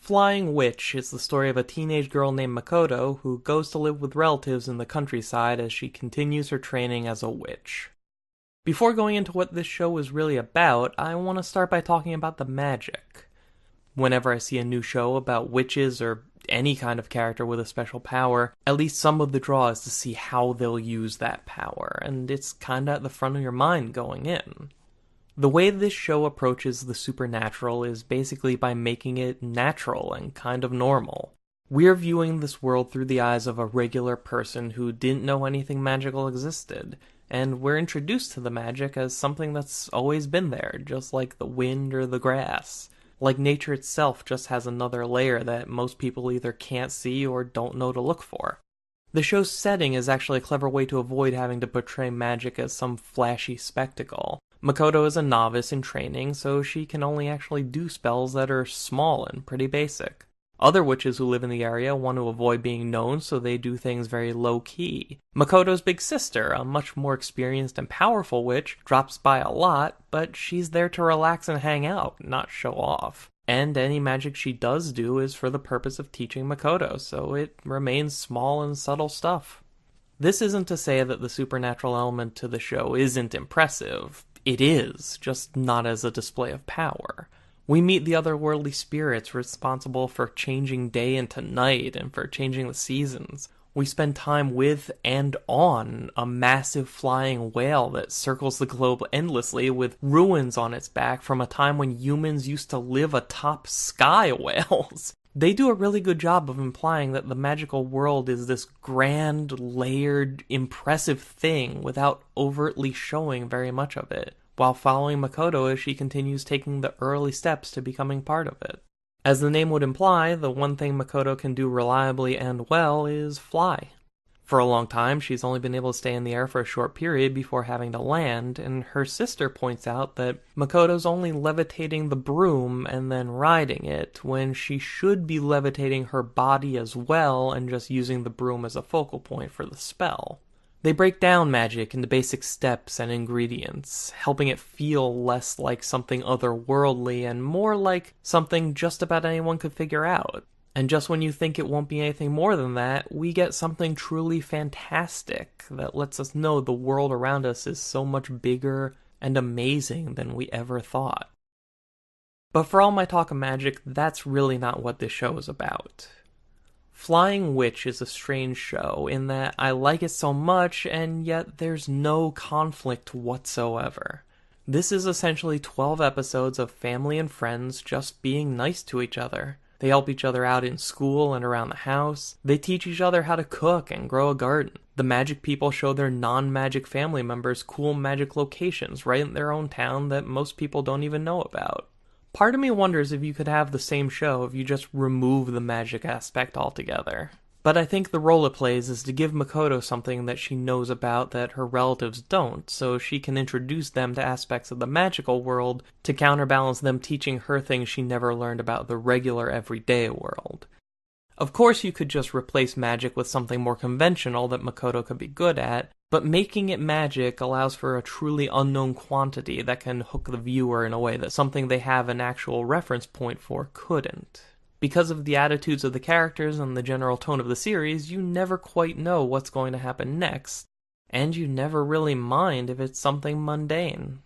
Flying Witch is the story of a teenage girl named Makoto who goes to live with relatives in the countryside as she continues her training as a witch. Before going into what this show is really about, I want to start by talking about the magic. Whenever I see a new show about witches or any kind of character with a special power, at least some of the draw is to see how they'll use that power, and it's kinda at the front of your mind going in. The way this show approaches the supernatural is basically by making it natural and kind of normal. We're viewing this world through the eyes of a regular person who didn't know anything magical existed, and we're introduced to the magic as something that's always been there, just like the wind or the grass. Like nature itself just has another layer that most people either can't see or don't know to look for. The show's setting is actually a clever way to avoid having to portray magic as some flashy spectacle. Makoto is a novice in training, so she can only actually do spells that are small and pretty basic. Other witches who live in the area want to avoid being known, so they do things very low-key. Makoto's big sister, a much more experienced and powerful witch, drops by a lot, but she's there to relax and hang out, not show off. And any magic she does do is for the purpose of teaching Makoto, so it remains small and subtle stuff. This isn't to say that the supernatural element to the show isn't impressive. It is, just not as a display of power. We meet the otherworldly spirits responsible for changing day into night and for changing the seasons. We spend time with and on a massive flying whale that circles the globe endlessly with ruins on its back from a time when humans used to live atop sky whales. They do a really good job of implying that the magical world is this grand, layered, impressive thing without overtly showing very much of it, while following Makoto as she continues taking the early steps to becoming part of it. As the name would imply, the one thing Makoto can do reliably and well is fly. For a long time, she's only been able to stay in the air for a short period before having to land, and her sister points out that Makoto's only levitating the broom and then riding it, when she should be levitating her body as well and just using the broom as a focal point for the spell. They break down magic into basic steps and ingredients, helping it feel less like something otherworldly and more like something just about anyone could figure out. And just when you think it won't be anything more than that, we get something truly fantastic that lets us know the world around us is so much bigger and amazing than we ever thought. But for all my talk of magic, that's really not what this show is about. Flying Witch is a strange show in that I like it so much, and yet there's no conflict whatsoever. This is essentially 12 episodes of family and friends just being nice to each other. They help each other out in school and around the house. They teach each other how to cook and grow a garden. The magic people show their non-magic family members cool magic locations right in their own town that most people don't even know about. Part of me wonders if you could have the same show if you just remove the magic aspect altogether. But I think the role it plays is to give Makoto something that she knows about that her relatives don't, so she can introduce them to aspects of the magical world to counterbalance them teaching her things she never learned about the regular everyday world. Of course you could just replace magic with something more conventional that Makoto could be good at, but making it magic allows for a truly unknown quantity that can hook the viewer in a way that something they have an actual reference point for couldn't. Because of the attitudes of the characters and the general tone of the series, you never quite know what's going to happen next, and you never really mind if it's something mundane.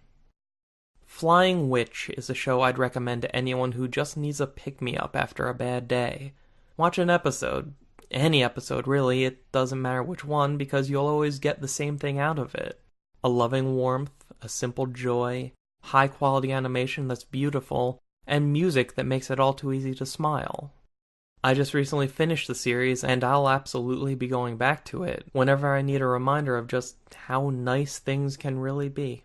Flying Witch is a show I'd recommend to anyone who just needs a pick-me-up after a bad day. Watch an episode. Any episode, really. It doesn't matter which one, because you'll always get the same thing out of it. A loving warmth, a simple joy, high-quality animation that's beautiful, and music that makes it all too easy to smile. I just recently finished the series, and I'll absolutely be going back to it whenever I need a reminder of just how nice things can really be.